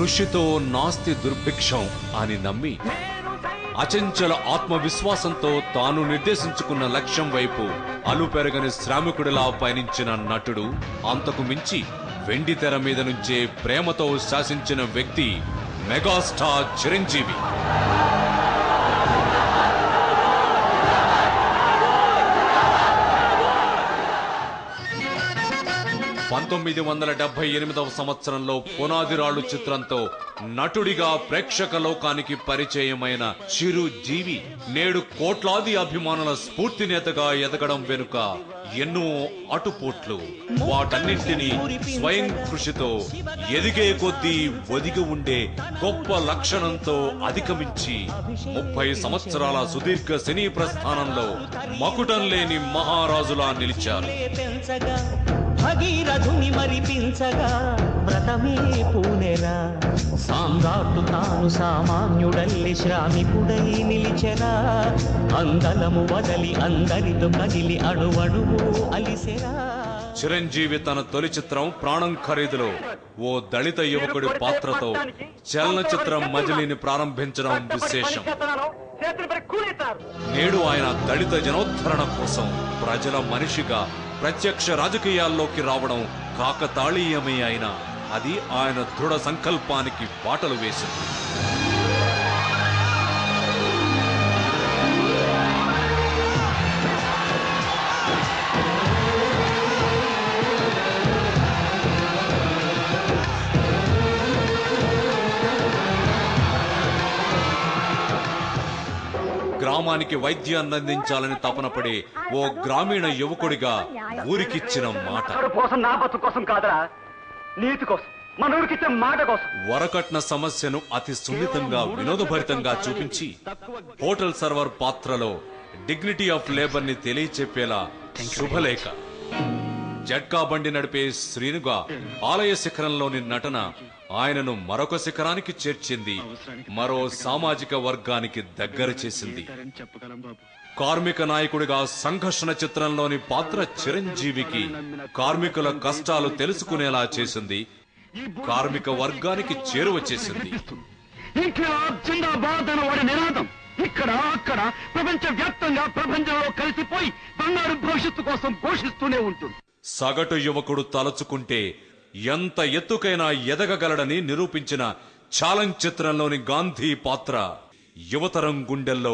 కృషితో నాస్తి దుర్భిక్షం అని నమ్మి అచంచల ఆత్మవిశ్వాసంతో తాను నిర్దేశించుకున్న లక్ష్యం వైపు అలుపెరగని శ్రామికుడిలా పయనించిన నటుడు, అంతకు మించి వెండి తెర మీద నుంచే ప్రేమతో శాసించిన వ్యక్తి మెగాస్టార్ చిరంజీవి. 1978వ సంవత్సరంలో పునాదిరాళ్ళు చిత్రంతో నటుడిగా ప్రేక్షక లోకానికి పరిచయమైన చిరుజీవి నేడు కోట్లాది అభిమానుల స్ఫూర్తినేతగా ఎదగడం వెనుక ఎన్నో అటుపోట్లు, వాటన్నింటినీ స్వయం కృషితో ఎదిగే కొద్దీ ఒదిగి ఉండే గొప్ప లక్షణంతో అధిగమించి 30 సంవత్సరాల సుదీర్ఘ సినీ ప్రస్థానంలో మకుటం లేని మహారాజులా నిలిచారు. భగీరథుని మరిపించగా వ్రతమే పూనెరా, సామ్రాట్టు తాను సామాన్యుడల్లి శ్రామికుడై నిలిచెరా, అందలము వదలి అందరితో కదిలి అణువణువు అలిసెరా. చిరంజీవి తన తొలి చిత్రం ప్రాణం ఖరీదులో ఓ దళిత యువకుడి పాత్రతో చలనచిత్రం మజిలీని ప్రారంభించడం విశేషం. నేడు ఆయన దళిత జనోద్ధరణ కోసం ప్రజల మనిషిగా ప్రత్యక్ష రాజకీయాల్లోకి రావడం కాకతాళీయమే అయినా అది ఆయన దృఢ సంకల్పానికి బాటలు వేసింది. గ్రామానికి వైద్యాన్ని అందించాలని తపనపడే ఓ గ్రామీణ యువకుడిగా ఊరికిచ్చిన మాట, వరకట్న సమస్యను అతి సున్నితంగా వినోదభరితంగా చూపించి హోటల్ సర్వర్ పాత్రలో డిగ్నిటీ ఆఫ్ లేబర్ ని తెలియచెప్పేలా శుభలేఖ, జట్కా బండి నడిపే శ్రీనుగా ఆలయ శిఖరంలోని నటన ఆయనను మరొక శిఖరానికి చేర్చింది, మరో సామాజిక వర్గానికి దగ్గర చేసింది. కార్మిక నాయకుడిగా సంఘర్షణ చిత్రంలోని పాత్ర చిరంజీవికి కార్మికుల కష్టాలు తెలుసుకునేలా చేసింది, కార్మిక వర్గానికి చేరువ చేసింది. ఇక్కడ అక్కడ ప్రపంచ వ్యాప్తంగా ప్రపంచంలో కలిసిపోయి బంగారు భవిష్యత్తు కోసం ఘోషిస్తూనే ఉంటుంది. సగటు యువకుడు తలచుకుంటే ఎంత ఎత్తుకైనా ఎదగగలడని నిరూపించిన ఛాలెంజ్ చిత్రంలోని గాంధీ పాత్ర యువతరం గుండెల్లో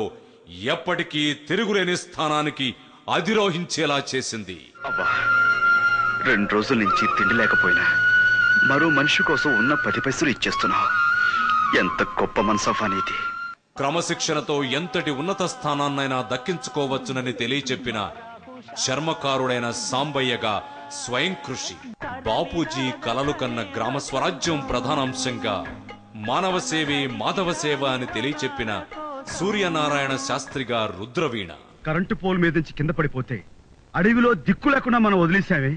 ఎప్పటికీ తిరుగులేని స్థానానికి అధిరోహించేలా చేసింది. 2 రోజుల నుంచి తిండి లేకపోయినా మరో మనిషి కోసం ఉన్న 10 పైసలు ఇచ్చేస్తున్నావు. ఎంత గొప్ప మనసఫా నీది. క్రమశిక్షణతో ఎంతటి ఉన్నత స్థానాన్నైనా దక్కించుకోవచ్చునని తెలియచెప్పిన చర్మకారుడైన సాంబయ్యగా స్వయం కృషి, బాపూజీ కలలు కన్న గ్రామ స్వరాజ్యం ప్రధానాంశంగా మానవ సేవే మాధవ సేవ అని తెలియచెప్పిన సూర్యనారాయణ శాస్త్రిగా రుద్రవీణ. కరెంటు పోల్ మీద నుంచి కింద పడిపోతే అడవిలో దిక్కు లేకుండా మనం వదిలేసామే,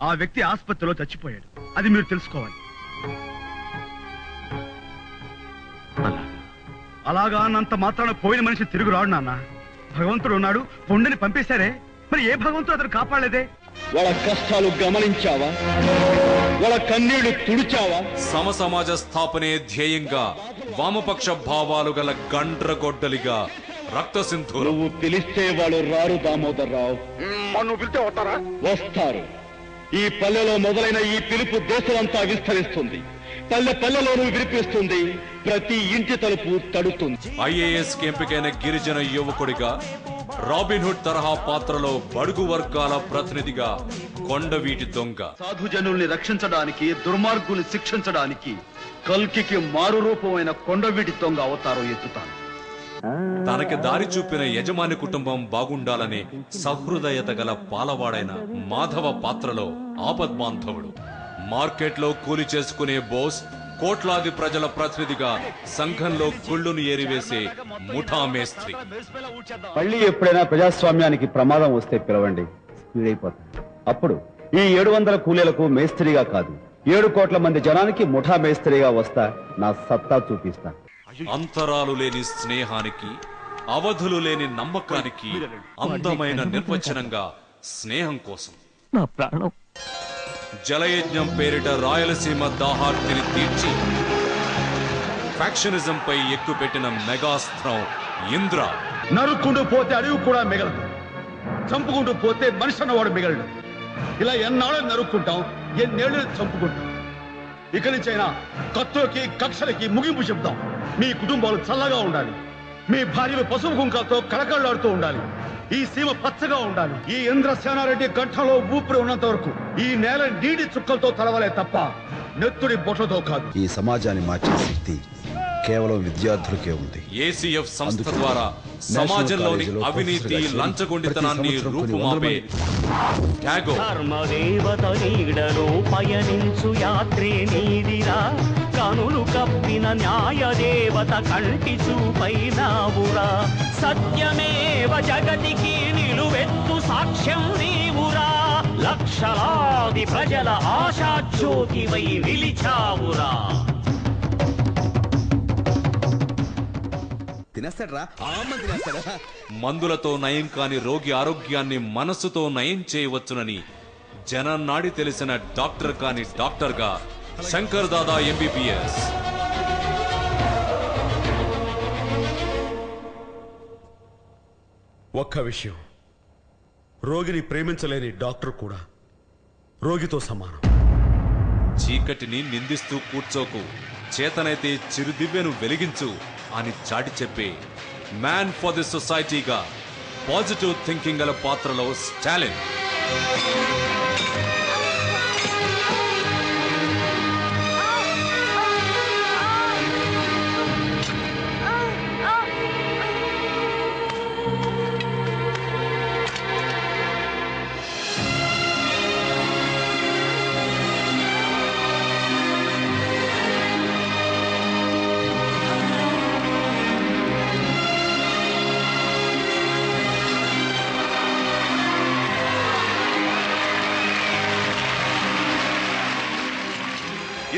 ఆ వ్యక్తి ఆసుపత్రిలో చచ్చిపోయాడు. అది మీరు తెలుసుకోవాలి. అలాగా అన్నంత మాత్రాన పోయిన మనిషి తిరుగు రాడు నాన్న. భగవంతుడు ఉన్నాడు, పొండిని పంపేశారే, మరి ఏ భగవంతుడు అతను కాపాడలేదే? వాళ్ళ కష్టాలు గమనించావా? వాళ్ళ కన్నీళ్లు తుడిచావా? సమసమాజ స్థాపనే ధ్యేయంగా వామపక్ష భావాలు గల గండ్రగొడ్డలిగా రక్త సింధు. నువ్వు పిలిస్తే వాళ్ళు రారు దామోదర్రావు. నువ్వు పిలిస్తే వస్తారా? వస్తారు. ఈ పల్లెలో మొదలైన ఈ పిలుపు దేశమంతా విస్తరిస్తుంది. పల్లె పల్లెలోనూ వినిపిస్తుంది. ప్రతి ఇంటి తలుపు తడుతుంది. ఐఏఎస్ ఎంపికైన గిరిజన యువకుడిగా రాబిన్హుడ్ తరహా పాత్రలో బడుగు వర్గాల ప్రతినిధిగా కొండవీటి దొంగ. సాధుజనుల్ని రక్షించడానికి, దుర్మార్గుల్ని శిక్షించడానికి కల్కికి మారు రూపమైన కొండవీటి దొంగ అవతారం ఎత్తుతాను. తనకి దారి చూపిన యజమాని కుటుంబం బాగుండాలనే సహృదయత గల పాలవాడైన మాధవ పాత్రలో ఆపద్బాంధవుడు. మార్కెట్లో కూలి చేసుకునే బోస్, కోట్లాది ప్రజల ప్రతినిధిగా సంఘంలో కుళ్ళును ఏరివేసే ముఠా మేస్త్రి. మళ్ళీ ఎప్పుడైనా ప్రజాస్వామ్యానికి ప్రమాదం వస్తే పిలవండి, స్పీడ్ అయిపోతాను. అప్పుడు ఈ 700 కూలీలకు మేస్త్రిగా కాదు, 7 కోట్ల మంది జనానికి ముఠా మేస్త్రిగా వస్తా, నా సత్తా చూపిస్తా. అంతరాలు లేని స్నేహానికి, అవధులు లేని నమ్మకానికి అందమైన నిర్వచనంగా స్నేహం కోసం నా ప్రాణం. జలయజ్ఞం పేరిట రాయలసీమ దాహార్తిని తీర్చి ఫ్యాక్షనిజం పై ఎక్కుపెట్టిన మెగాస్త్రం ఇంద్ర. నరుక్కుంటూ పోతే అడవి కూడా మిగలదు, చంపుకుంటూ పోతే మనిషి అన్నవాడు మిగలడు. ఇలా ఎన్నాళ్ళు నరుక్కుంటాం, ఎన్నేళ్ళు చంపుకుంటాం. ఇక నుంచైనా కత్తులకి కక్షలకి ముగింపు చెప్తాం. మీ కుటుంబాలు చల్లగా ఉండాలి, మీ భార్యలు పసుపు కుంకాలతో కళకళలాడుతూ ఉండాలి, ఈ సీమ పచ్చగా ఉండాలి. ఈ ఇంద్రసేనారెడ్డి కంఠంలో ఊపిరి ఉన్నంత వరకు ఈ నేల నీటి చుక్కలతో తడవలే తప్ప నెత్తుడి బొట్టతో కాదు. ఈ సమాజాన్ని మార్చే శక్తి కేవలం విద్యార్థులకే ఉంది. ఏసీఎఫ్ సంస్థ ద్వారా సమాజంలోని అవినీతి, లంచగొండితనాన్ని రూపుమాపే ట్యాగో. ధర్మదేవత నీడలో పయనించు యాత్రే నీదిరా, కనులు కప్పిన న్యాయ దేవత కంటి చూపైనావురా, సత్యమేవ జగతికి నిలువెత్తు సాక్ష్యం నీవురా, లక్షలాది ప్రజల ఆశాజ్యోతివై నిలిచావురా. మందులతో నయం కాని రోగి ఆరోగ్యాన్ని మనస్సుతో నయం చేయవచ్చునని జననాడి తెలిసిన డాక్టర్ కాని డాక్టర్ గా శంకర్ దాదా ఎంబీబీఎస్. ఒక్క విషయం, రోగిని ప్రేమించలేని డాక్టర్ కూడా రోగితో సమానం. చీకటిని నిందిస్తూ కూర్చోకు, చేతనైతే చిరుదివ్యను వెలిగించు అని చాటి చెప్పే మ్యాన్ ఫర్ ది సొసైటీగా పాజిటివ్ థింకింగ్ గల పాత్రలో స్టాలిన్.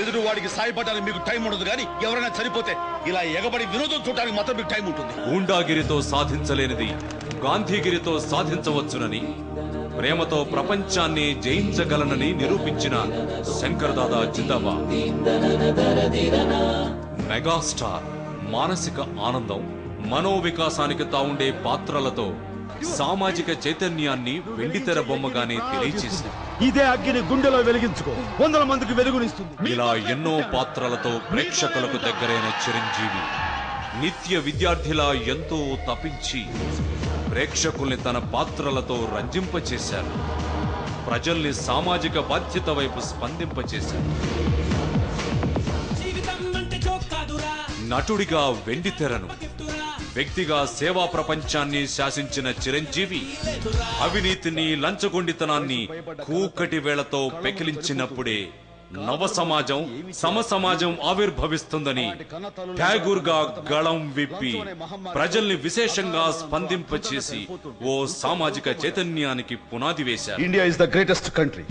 ఎదురు వాడికి సాయపడడానికి మీకు టైం ఉండదు, కానీ ఎవరైనా చనిపోతే ఇలా ఎగబడి వినోదం చూడడానికి మాత్రం మీకు టైం ఉంటుంది. గూండాగిరితో సాధించలేనిది గాంధీగిరితో సాధించవచ్చునని, ప్రేమతో ప్రపంచాన్ని జయించగలనని నిరూపించిన శంకర్ దాదా జిందాబాద్. మెగాస్టార్ మానసిక ఆనందం, మనోవికాసానికి తావుండే పాత్రలతో సామాజిక చైతన్యాన్ని వెండితెర బొమ్మగానే తెలియచేసింది. ఇదే అగ్గిని గుండెలో వెలిగించుకో, 100 మందికి వెలుగునిస్తుంది. ఇలా ఎన్నో పాత్రలతో ప్రేక్షకులకు దగ్గరైన చిరంజీవి నిత్య విద్యార్థిలా ఎంతో తపించి ప్రేక్షకుల్ని తన పాత్రలతో రంజింపచేశారు. ప్రజల్ని సామాజిక బాధ్యత వైపు స్పందింపచేశారు. నటుడిగా వెండితెరను, వ్యక్తిగా సేవా ప్రపంచాన్ని శాసించిన చిరంజీవి అవినీతిని, లంచగొండితనాన్ని కూకటి వేళతో పెకిలించినప్పుడే నవ సమాజం, సమ సమాజం ఆవిర్భవిస్తుందని ఠాగూర్ గా గళం విప్పి ప్రజల్ని విశేషంగా స్పందింపచేసి ఓ సామాజిక చైతన్యానికి పునాది వేశారు. India is the greatest country.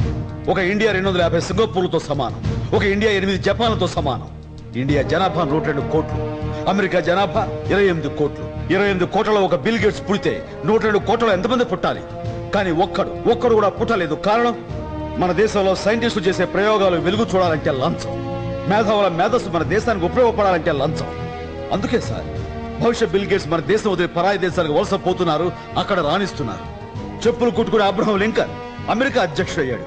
ఒక ఇండియా 250 సింగపూర్లతో సమానం, ఒక ఇండియా 8 జపాన్లతో సమానం. ఇండియా జనాభా 102 కోట్లు, అమెరికా జనాభా 28 కోట్లు. 28 కోట్లలో ఒక బిల్ గేట్స్ పుడితే 102 కోట్లలో ఎంతమంది పుట్టాలి? కానీ ఒక్కడు కూడా పుట్టలేదు. కారణం, మన దేశంలో సైంటిస్టులు చేసే ప్రయోగాలు వెలుగు చూడాలంటే లంచం, మేధావుల మేధస్సు మన దేశానికి ఉపయోగపడాలంటే లంచం. అందుకే సార్ భవిష్యత్ బిల్ గేట్స్ మన దేశం వదిలి పరాయి దేశాలకు వలస పోతున్నారు, అక్కడ రాణిస్తున్నారు. చెప్పులు కుట్టుకునే అబ్రహం లింకన్ అమెరికా అధ్యక్షుడయ్యాడు.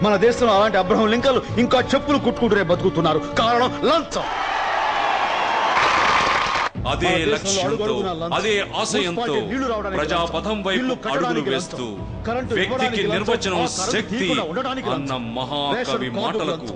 మన దేశంలో అలాంటి అబ్రహం లింకన్లు ఇంకా చెప్పులు కుట్టుకుంటూనే బతుకుతున్నారు. కారణం లంచం. అదే లక్ష్యంతో, అదే ఆశయంతో ప్రజాపథం వైపు అడుగులు వేస్తూ వ్యక్తికి నిర్వచనం శక్తి అన్న మహాకవి మాటలకు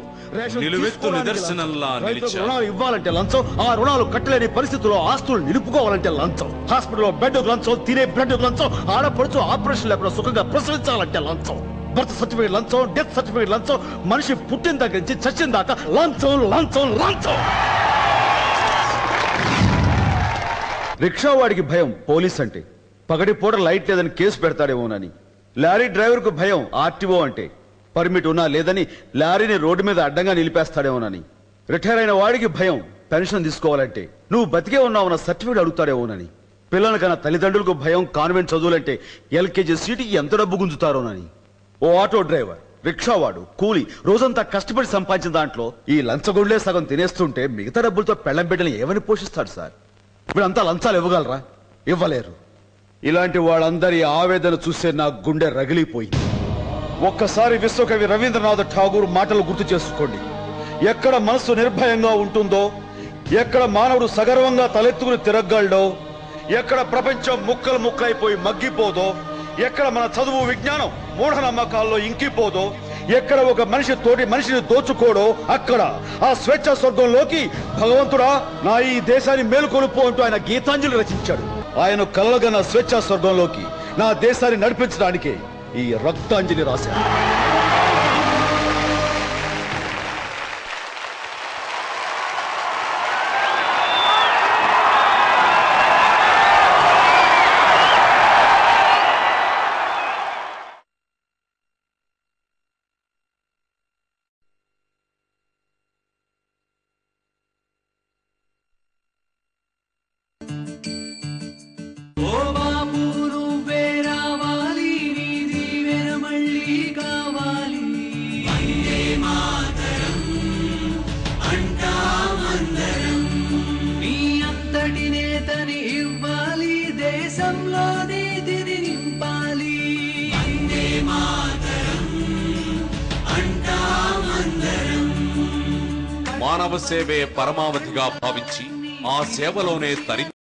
నిలువెత్తు నిదర్శనంలా నిలిచారు. రుణాలు ఇవ్వాలంటే లంచం, ఆ రుణాలు కట్టలేని పరిస్థితుల్లో ఆస్తులు నిలుపుకోవాలంటే లంచం, హాస్పిటల్లో బెడ్ లంచం, తినే బ్రెడ్ లంచం, ఆడపడుచు ఆపరేషన్ లేకుండా సుఖంగా ప్రసవించాలంటే లంచం, బర్త్ సర్టిఫికేట్ లంచం, డెత్ సర్టిఫికేట్ లంచం, మనిషి పుట్టిన దగ్గర నుంచి చచ్చిన దాకా లంచం లంచం లంచం. రిక్షా వాడికి భయం పోలీస్ అంటే, పగటి పూట లైట్ లేదని కేసు పెడతాడేమోనని. లారీ డ్రైవర్ కు భయం ఆర్టీఓ అంటే, పర్మిట్ ఉన్నా లేదని లారీని రోడ్డు మీద అడ్డంగా నిలిపేస్తాడేమోనని. రిటైర్ అయిన వాడికి భయం పెన్షన్ తీసుకోవాలంటే నువ్వు బతికే ఉన్నావన్న సర్టిఫికేట్ అడుగుతాడేమోనని. పిల్లలకన్నా తల్లిదండ్రులకు భయం కాన్వెంట్ చదువులంటే ఎల్కేజీ సీటుకి ఎంత డబ్బు గుంజుతారోనని. ఓ ఆటో డ్రైవర్ రిక్షావాడు కూలి రోజంతా కష్టపడి సంపాదించిన దాంట్లో ఈ లంచగొండ్లే సగం తినేస్తుంటే మిగతా డబ్బులతో పెళ్ళం బిడ్డలు ఏమని పోషిస్తాడు సార్? వీళ్ళంతా లంచాలు ఇవ్వగలరా? ఇవ్వలేరు. ఇలాంటి వాళ్ళందరి ఆవేదన చూసే నా గుండె రగిలిపోయింది. ఒక్కసారి విశ్వకవి రవీంద్రనాథ్ ఠాగూర్ మాటలు గుర్తు చేసుకోండి. ఎక్కడ మనస్సు నిర్భయంగా ఉంటుందో, ఎక్కడ మానవుడు సగర్వంగా తలెత్తుకుని తిరగలడో, ఎక్కడ ప్రపంచం ముక్కలు ముక్కలైపోయి మగ్గిపోదో, ఎక్కడ మన చదువు విజ్ఞానం మూఢనమ్మకాల్లో ఇంకిపోదో, ఎక్కడ ఒక మనిషి తోటి మనిషిని దోచుకోడో, అక్కడ ఆ స్వేచ్ఛా స్వర్గంలోకి భగవంతుడా నా ఈ దేశాన్ని మేలుకొలుపు అంటూ ఆయన గీతాంజలి రచించాడు. ఆయన కలలుగన్న స్వేచ్ఛా స్వర్గంలోకి నా దేశాన్ని నడిపించడానికే ఈ రక్తాంజలి రాశాడు. మానవ సేవే పరమావధిగా భావించి ఆ సేవలోనే తరించి